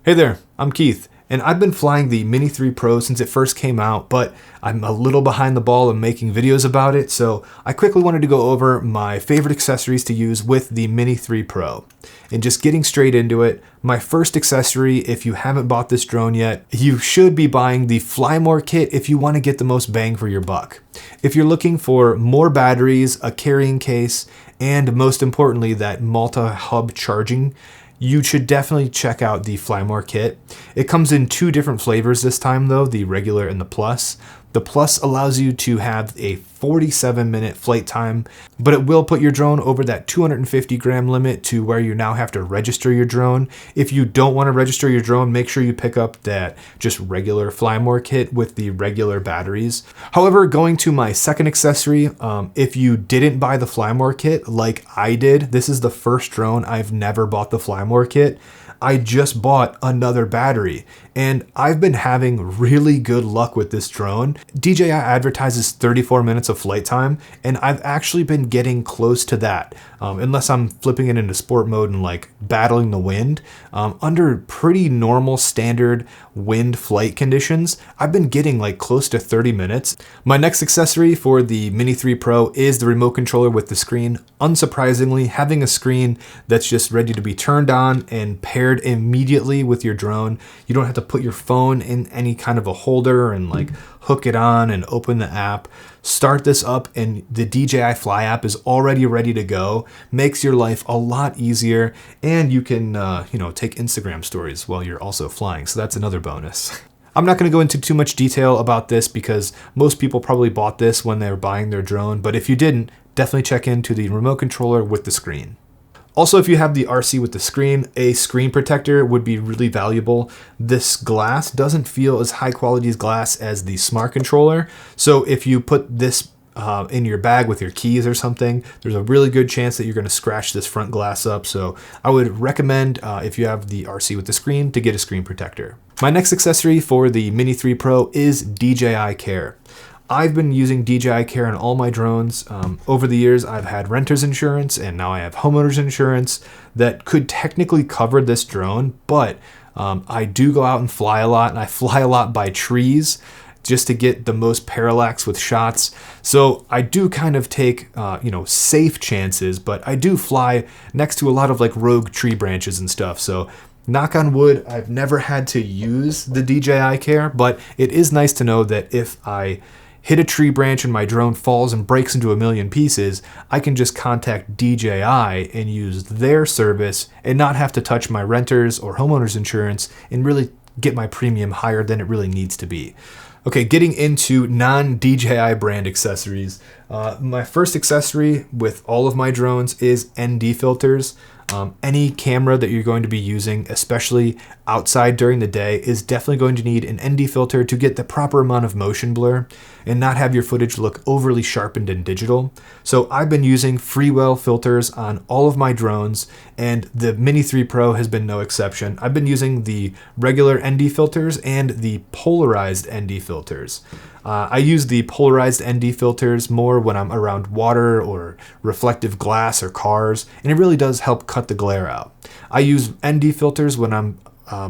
Hey there, I'm Keith, and I've been flying the Mini 3 Pro since it first came out, but I'm a little behind the ball in making videos about it, so I quickly wanted to go over my favorite accessories to use with the Mini 3 Pro. And just getting straight into it, my first accessory, if you haven't bought this drone yet, you should be buying the Fly More kit if you want to get the most bang for your buck. If you're looking for more batteries, a carrying case, and most importantly, that multi-hub charging, you should definitely check out the Fly More kit. It comes in two different flavors this time though, the regular and the plus. The plus allows you to have a 47-minute flight time, but it will put your drone over that 250 gram limit to where you now have to register your drone. If you don't want to register your drone, make sure you pick up that just regular Fly More kit with the regular batteries. However, going to my second accessory, if you didn't buy the Fly More kit like I did, this is the first drone I've never bought the Fly More kit. I just bought another battery and I've been having really good luck with this drone. DJI advertises 34 minutes of flight time and I've actually been getting close to that. Unless I'm flipping it into sport mode and like battling the wind. Under pretty normal standard wind flight conditions, I've been getting like close to 30 minutes. My next accessory for the Mini 3 Pro is the remote controller with the screen. Unsurprisingly, having a screen that's just ready to be turned on and paired immediately with your drone. You don't have to put your phone in any kind of a holder and like hook it on and open the app. Start this up and the DJI Fly app is already ready to go. Makes your life a lot easier and you can take Instagram stories while you're also flying. So that's another bonus. I'm not going to go into too much detail about this because most people probably bought this when they were buying their drone, but if you didn't, definitely check into the remote controller with the screen. Also, if you have the RC with the screen, a screen protector would be really valuable. This glass doesn't feel as high quality as glass as the smart controller. So if you put this in your bag with your keys or something, there's a really good chance that you're going to scratch this front glass up. So I would recommend, if you have the RC with the screen, to get a screen protector. My next accessory for the Mini 3 Pro is DJI Care. I've been using DJI Care on all my drones. Over the years, I've had renter's insurance and now I have homeowners insurance that could technically cover this drone, but I do go out and fly a lot and I fly a lot by trees just to get the most parallax with shots. So I do kind of take, safe chances, but I do fly next to a lot of like rogue tree branches and stuff. So knock on wood, I've never had to use the DJI Care, but it is nice to know that if I hit a tree branch and my drone falls and breaks into a million pieces, I can just contact DJI and use their service and not have to touch my renter's or homeowner's insurance and really get my premium higher than it really needs to be. Okay, getting into non-DJI brand accessories. My first accessory with all of my drones is ND filters. Any camera that you're going to be using, especially outside during the day, is definitely going to need an ND filter to get the proper amount of motion blur and not have your footage look overly sharpened and digital. So I've been using Freewell filters on all of my drones and the Mini 3 Pro has been no exception. I've been using the regular ND filters and the Polarized ND filters. I use the Polarized ND filters more when I'm around water or reflective glass or cars, and it really does help cut the glare out. I use ND filters when I'm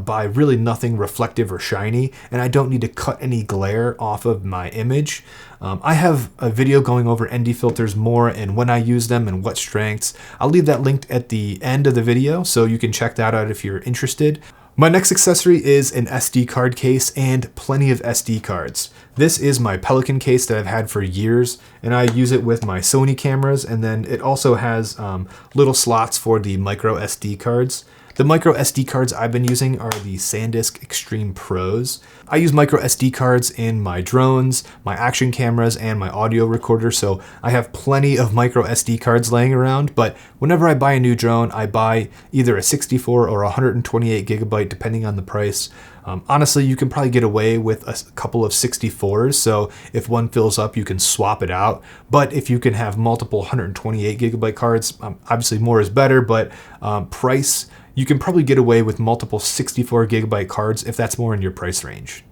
by really nothing reflective or shiny, and I don't need to cut any glare off of my image. I have a video going over ND filters more and when I use them and what strengths. I'll leave that linked at the end of the video, so you can check that out if you're interested. My next accessory is an SD card case and plenty of SD cards. This is my Pelican case that I've had for years, and I use it with my Sony cameras, and then it also has little slots for the micro SD cards. The micro SD cards I've been using are the SanDisk Extreme Pros. I use micro SD cards in my drones, my action cameras, and my audio recorder, so I have plenty of micro SD cards laying around, but whenever I buy a new drone, I buy either a 64 or 128 gigabyte, depending on the price. Honestly, you can probably get away with a couple of 64s, so if one fills up, you can swap it out. But if you can have multiple 128 gigabyte cards, obviously more is better, but price, you can probably get away with multiple 64 gigabyte cards if that's more in your price range.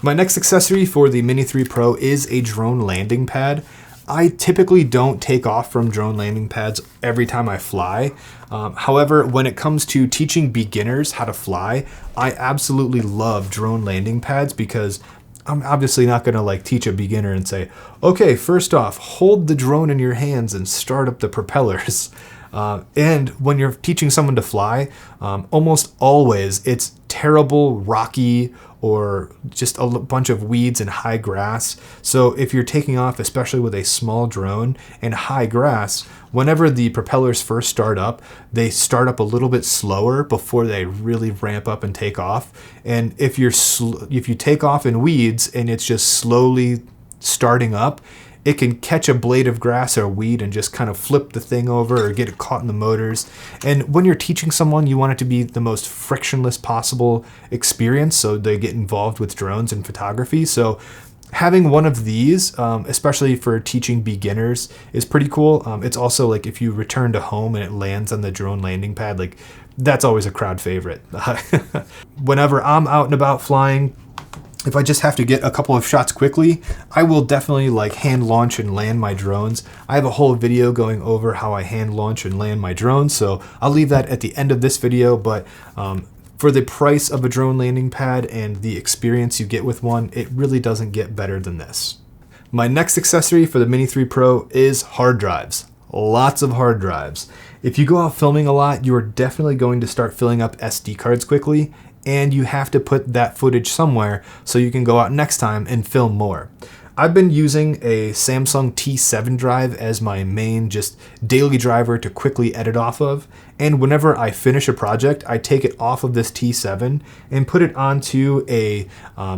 My next accessory for the Mini 3 Pro is a drone landing pad. I typically don't take off from drone landing pads every time I fly. However, when it comes to teaching beginners how to fly, I absolutely love drone landing pads because I'm obviously not going to like teach a beginner and say, okay, first off, hold the drone in your hands and start up the propellers. And when you're teaching someone to fly, almost always it's terrible, rocky, or just a bunch of weeds and high grass. So if you're taking off, especially with a small drone and high grass, whenever the propellers first start up, they start up a little bit slower before they really ramp up and take off. And if you take off in weeds and it's just slowly starting up, it can catch a blade of grass or a weed and just kind of flip the thing over or get it caught in the motors. And when you're teaching someone, you want it to be the most frictionless possible experience so they get involved with drones and photography. So having one of these, especially for teaching beginners, is pretty cool. It's also like if you return to home and it lands on the drone landing pad, like that's always a crowd favorite. Whenever I'm out and about flying, if I just have to get a couple of shots quickly, I will definitely like hand launch and land my drones. I have a whole video going over how I hand launch and land my drones, so I'll leave that at the end of this video, but for the price of a drone landing pad and the experience you get with one, it really doesn't get better than this. My next accessory for the Mini 3 Pro is hard drives. Lots of hard drives. If you go out filming a lot, you are definitely going to start filling up SD cards quickly, and you have to put that footage somewhere so you can go out next time and film more. I've been using a Samsung T7 drive as my main just daily driver to quickly edit off of, and whenever I finish a project, I take it off of this T7 and put it onto a,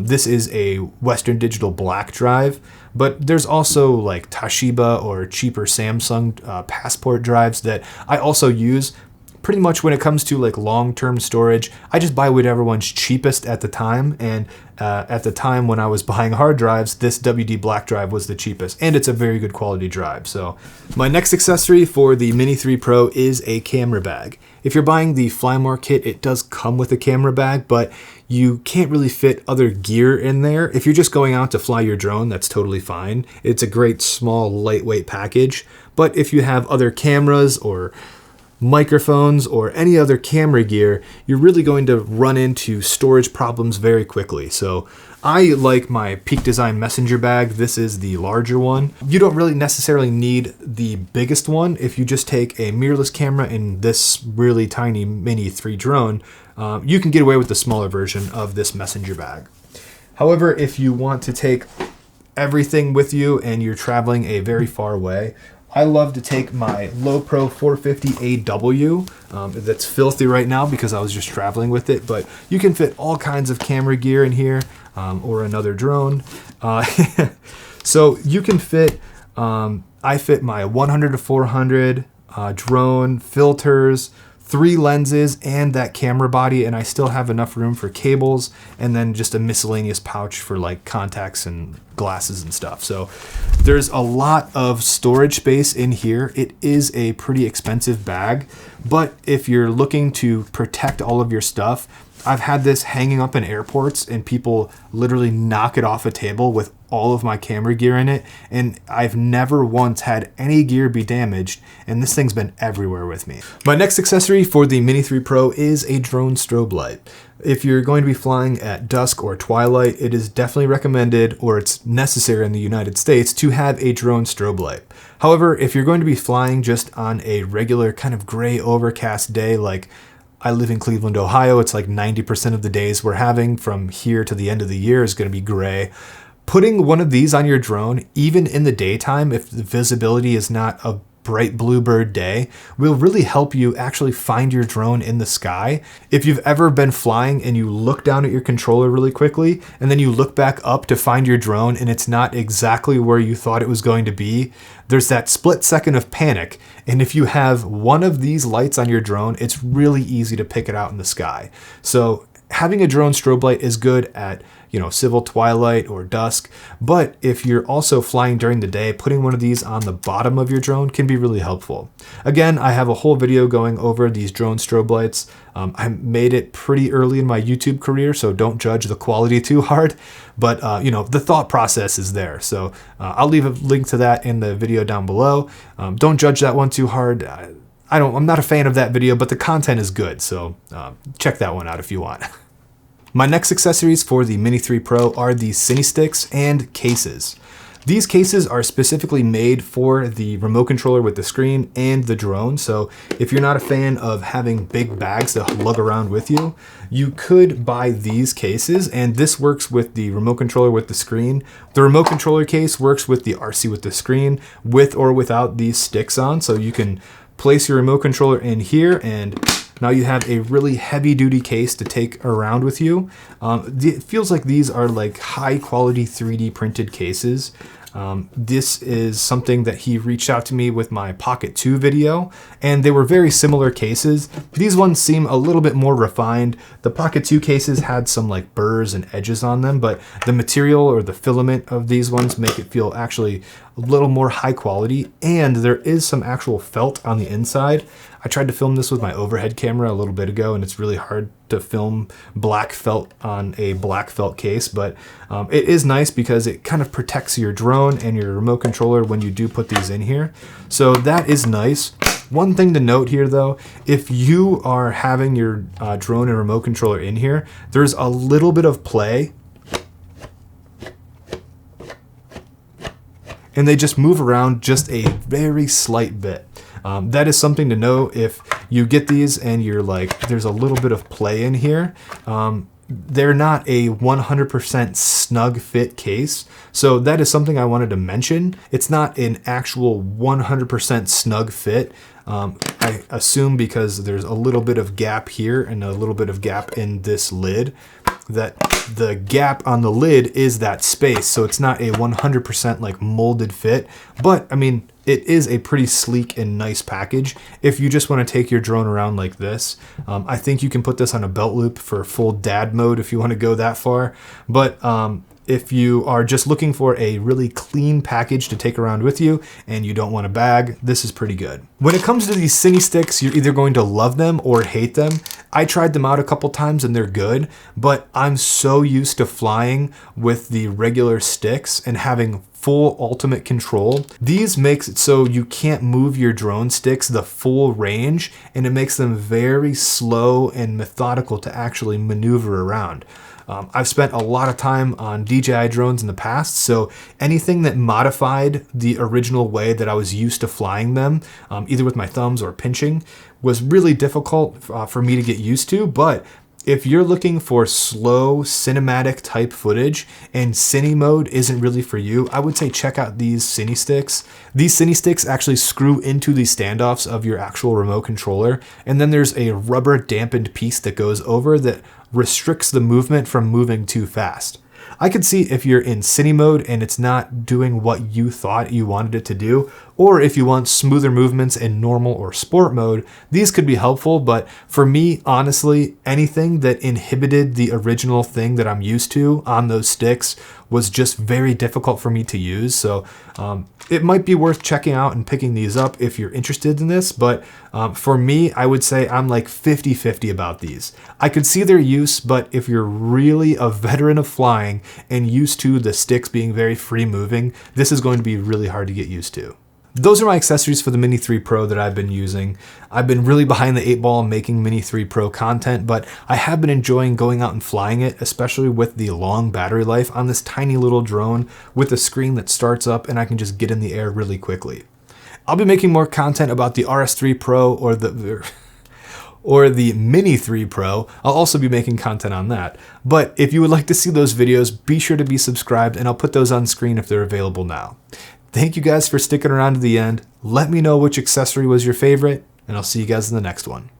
this is a Western Digital black drive, but there's also like Toshiba or cheaper Samsung Passport drives that I also use. Pretty much when it comes to like long-term storage, I just buy whatever one's cheapest at the time. And at the time when I was buying hard drives, this WD black drive was the cheapest, and it's a very good quality drive. So my next accessory for the Mini 3 Pro is a camera bag. If you're buying the Flymore kit, it does come with a camera bag, but you can't really fit other gear in there. If you're just going out to fly your drone, that's totally fine. It's a great small lightweight package. But if you have other cameras or microphones or any other camera gear, you're really going to run into storage problems very quickly. So I like my Peak Design messenger bag. This is the larger one. You don't really necessarily need the biggest one. If you just take a mirrorless camera in this really tiny Mini 3 drone, you can get away with the smaller version of this messenger bag. However, if you want to take everything with you and you're traveling a very far way, I love to take my LowePro 450AW. That's filthy right now because I was just traveling with it, but you can fit all kinds of camera gear in here, or another drone. So you can fit, I fit my 100 to 400 drone, filters, 3 lenses, and that camera body, and I still have enough room for cables and then just a miscellaneous pouch for like contacts and glasses and stuff. So there's a lot of storage space in here. It is a pretty expensive bag, but if you're looking to protect all of your stuff, I've had this hanging up in airports and people literally knock it off a table with all of my camera gear in it, and I've never once had any gear be damaged, and this thing's been everywhere with me. My next accessory for the Mini 3 Pro is a drone strobe light. If you're going to be flying at dusk or twilight, it is definitely recommended, or it's necessary in the United States, to have a drone strobe light. However, if you're going to be flying just on a regular kind of gray overcast day, like I live in Cleveland, Ohio, it's like 90% of the days we're having from here to the end of the year is going to be gray. Putting one of these on your drone, even in the daytime, if the visibility is not a bright bluebird day, will really help you actually find your drone in the sky. If you've ever been flying and you look down at your controller really quickly, and then you look back up to find your drone and it's not exactly where you thought it was going to be, there's that split second of panic. And if you have one of these lights on your drone, it's really easy to pick it out in the sky. So having a drone strobe light is good at, civil twilight or dusk, but if you're also flying during the day, putting one of these on the bottom of your drone can be really helpful. Again, I have a whole video going over these drone strobe lights. I made it pretty early in my YouTube career, so don't judge the quality too hard, but the thought process is there. So I'll leave a link to that in the video down below. Don't judge that one too hard. I'm not a fan of that video, but the content is good, so check that one out if you want. My next accessories for the Mini 3 Pro are the Cine sticks and cases. These cases are specifically made for the remote controller with the screen and the drone. So if you're not a fan of having big bags to lug around with you, you could buy these cases, and this works with the remote controller with the screen. The remote controller case works with the RC with the screen, with or without these sticks on. So you can place your remote controller in here, and now you have a really heavy duty case to take around with you. It feels like these are like high quality 3D printed cases. This is something that he reached out to me with my Pocket 2 video, and they were very similar cases. These ones seem a little bit more refined. The Pocket 2 cases had some like burrs and edges on them, but the material or the filament of these ones make it feel actually a little more high quality, and there is some actual felt on the inside. I tried to film this with my overhead camera a little bit ago, and it's really hard to film black felt on a black felt case, but it is nice because it kind of protects your drone and your remote controller when you do put these in here. So that is nice. One thing to note here though, if you are having your drone and remote controller in here, there's a little bit of play, and they just move around just a very slight bit. That is something to know if you get these and you're like, there's a little bit of play in here. They're not a 100% snug fit case. So that is something I wanted to mention. It's not an actual 100% snug fit. I assume because there's a little bit of gap here and a little bit of gap in this lid, that the gap on the lid is that space. So it's not a 100% like molded fit, but I mean, it is a pretty sleek and nice package. If you just want to take your drone around like this, I think you can put this on a belt loop for full dad mode if you want to go that far. But if you are just looking for a really clean package to take around with you and you don't want a bag, this is pretty good. When it comes to these Cine sticks, you're either going to love them or hate them. I tried them out a couple times and they're good, but I'm so used to flying with the regular sticks and having full ultimate control. These makes it so you can't move your drone sticks the full range, and it makes them very slow and methodical to actually maneuver around. I've spent a lot of time on DJI drones in the past, so anything that modified the original way that I was used to flying them, either with my thumbs or pinching, was really difficult for me to get used to. But if you're looking for slow cinematic type footage and Cine mode isn't really for you, I would say check out these Cine sticks. These Cine sticks actually screw into the standoffs of your actual remote controller, and then there's a rubber dampened piece that goes over that restricts the movement from moving too fast. I could see if you're in Cine mode and it's not doing what you thought you wanted it to do, or if you want smoother movements in normal or sport mode, these could be helpful. But for me, honestly, anything that inhibited the original thing that I'm used to on those sticks was just very difficult for me to use. So it might be worth checking out and picking these up if you're interested in this. But for me, I would say I'm like 50-50 about these. I could see their use, but if you're really a veteran of flying and used to the sticks being very free moving, this is going to be really hard to get used to. Those are my accessories for the Mini 3 Pro that I've been using. I've been really behind the 8 ball making Mini 3 Pro content, but I have been enjoying going out and flying it, especially with the long battery life on this tiny little drone with a screen that starts up and I can just get in the air really quickly. I'll be making more content about the RS3 Pro or the Mini 3 Pro. I'll also be making content on that. But if you would like to see those videos, be sure to be subscribed, and I'll put those on screen if they're available now. Thank you guys for sticking around to the end. Let me know which accessory was your favorite, and I'll see you guys in the next one.